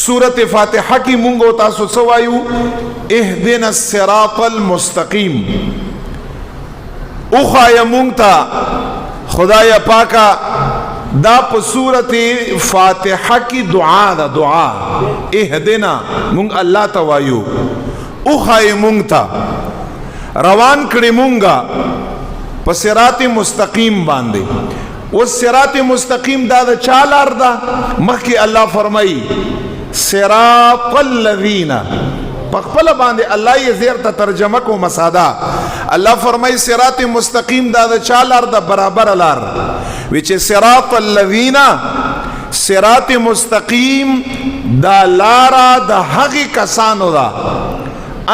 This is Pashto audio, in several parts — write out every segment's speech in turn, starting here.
سورت فاتحہ کی مونگو تاسو سوایو اهدنا الصراط المستقیم اخای مونگتا خدای پاکا دا پا سورت فاتحہ کی دعا دا دعا اهدنا مونگ اللہ توایو اخای مونگتا روان کڑی مونگا پا صراط مستقیم باندے اس صراط مستقیم دا چالار دا مخی اللہ فرمائی صراط الذین پخپل باندے اللہ یہ زیر تا ترجمہ کو مسادا اللہ فرمائی صراط مستقیم دا چالار دا برابر لار وچے صراط الذین صراط مستقیم دا لارا دا حقی کسانو دا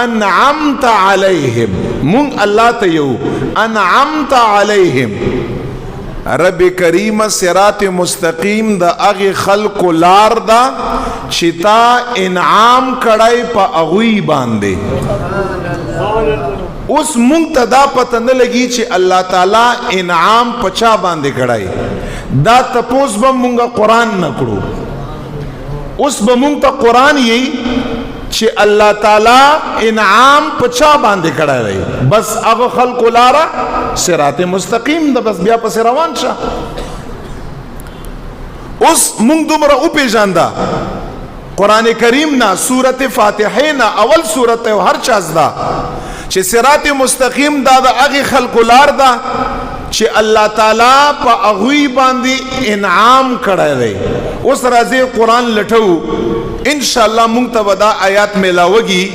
انعمت علیہم من اللہ تیو انعمت علیہم رب کریم صراط مستقیم دا اغی خلق لار دا چتا انعام کڑائی پا اغوی باندے اس منتدا پتند لگی چی اللہ تعالی انعام پچا باندے کڑائی دا تپوس با منگا قرآن نکڑو اس با منگتا قرآن یہی چی اللہ تعالی انعام پچا باندے کڑائی رہی بس اغ خلق لارا صراط مستقیم دا بس بیا پس روان شا اس منگ دمرا اوپی جاندہ قرآن کریم نا سورت فاتحے نا اول سورت ہے ہر چاز دا چی صراط مستقیم دا دا اغی خلق لار دا چی اللہ تعالیٰ پا اغوی باندی انعام کڑے رہے اس رازی قرآن لٹھو انشاءاللہ منتبدا آیات ملاوگی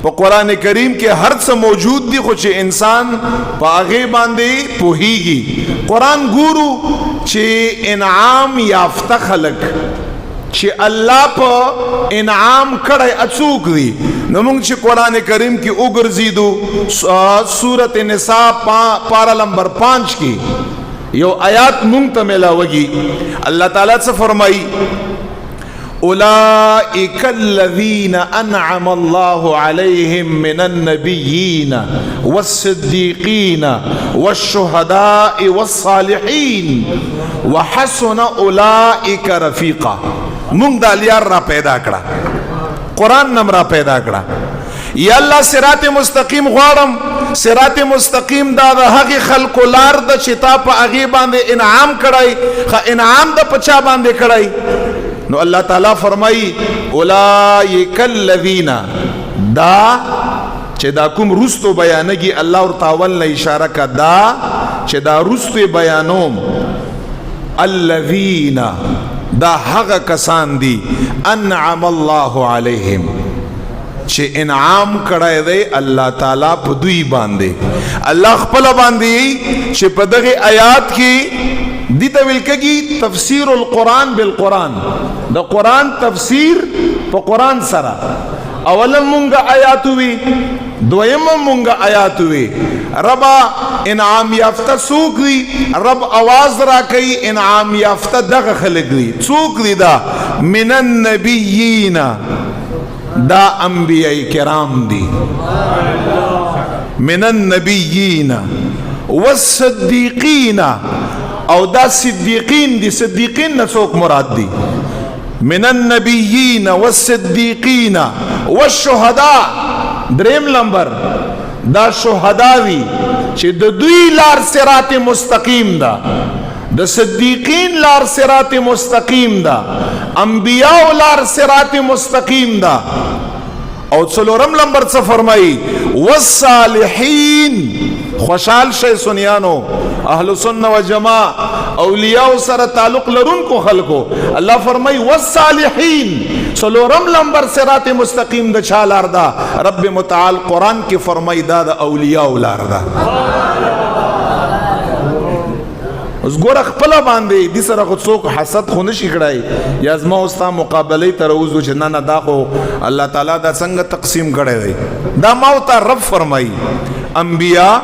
پا قرآن کریم کے ہر سا موجود دی خوچ انسان پا آگے باندے پوہیگی قرآن گورو چی انعام یافتہ خلق چی اللہ پا انعام کڑے اچوک دی نمونگ چی قرآن کریم کی اگر زیدو سورت نساء پارا نمبر 5 کی یو آیات منتملہ وگی اللہ تعالیٰ سے فرمائی اولئک الذین انعم اللہ علیہم من النبیین والصدیقین والشہداء والصالحین وحسن اولئک رفیقا منگ دالیار را پیدا کرا قرآن نم را پیدا کرا یا اللہ صراط مستقیم غوارم صراط مستقیم دا دا حقی خلق و لار دا چتا پا اغی باندے انعام کرائی خا انعام دا پچا باندے کرائی نو اللہ تعالیٰ فرمائی اولائک الذین دا چه دا کم رستو بیانگی اللہ اور تاول نے اشارہ کا دا چه دا رستو بیانوم الذین دا حق کسان دی انعم اللہ علیہم چه انعام کڑائے دے اللہ تعالیٰ پا دوی باندے اللہ خپل باندے چه پا دغی آیات کی دیتا ولکگی تفسیر القرآن بالقرآن دا قرآن تفسیر پا قرآن سرا اولا منگا آیات ہوئی دویم منگا آیات ہوئی ربا انعام یافتہ سوک دی رب آواز را کئی انعام یافتہ دغ خلق دی سوک دی دا من النبیین دا انبیاء کرام دی من النبیین والصدیقین او دا صدیقین دی صدیقین نسوک مراد دی من النبیین والصدیقین والشہداء دریم لمبر دا شہداء دی چی دا دوی لار صراط مستقیم دا دا صدیقین لار صراط مستقیم دا انبیاء لار صراط مستقیم دا او چلورم لمبر سے فرمائی والصالحین خوشحال شے سنیانو اہل سنہ و جماع اولیاء سر تعلق لرون کو خلقو اللہ فرمائی والصالحین سلورم لمبر صراط مستقیم دا چھالار دا رب متعال قرآن کی فرمائی دا دا اولیاء لار دا اس گورا خپلا باندے دی سر خود سوک حسد خونشی کڑائی یا از ما استا مقابلی تروزو چنانا دا خو اللہ تعالیٰ دا سنگ تقسیم کڑے دی دا ماوتا رب فرمائی انبیاء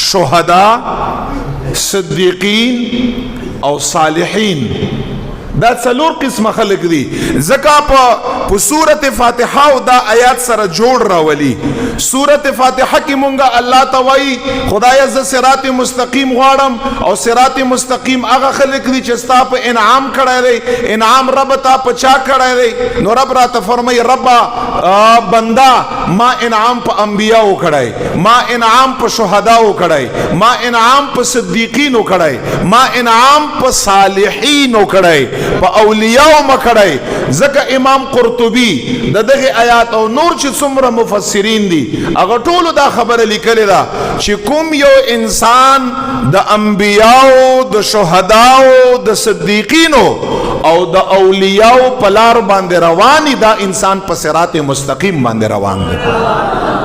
شہداء صدیقین او صالحین دا څلور قسمه خلق دي ځکه په سورت فاتحه او دا آیات سره جوړ راولي سورت فاتحه کې مونږه الله توای خدای ز صراط مستقیم غواړم او صراط مستقیم هغه خلق دي چې ستا په انعام کړی دی انعام رب تا په چا کړی دی نو رب راته فرمایي رب بندا ما انعام په انبیاء کړی ما انعام په شهداء کړی ما انعام په صدیقین کړی ما انعام په صالحین کړی په اولیاء مکړی ځکه امام قرطبي د دغه آیات او نور چې څومره مفسرین دي هغه ټول دا خبره لیکلې ده چې کوم یو انسان د انبیاء د شهداء د صدیقینو او د اولیاء په لار باندې رواني دا انسان په صراط مستقیم باندې روان دی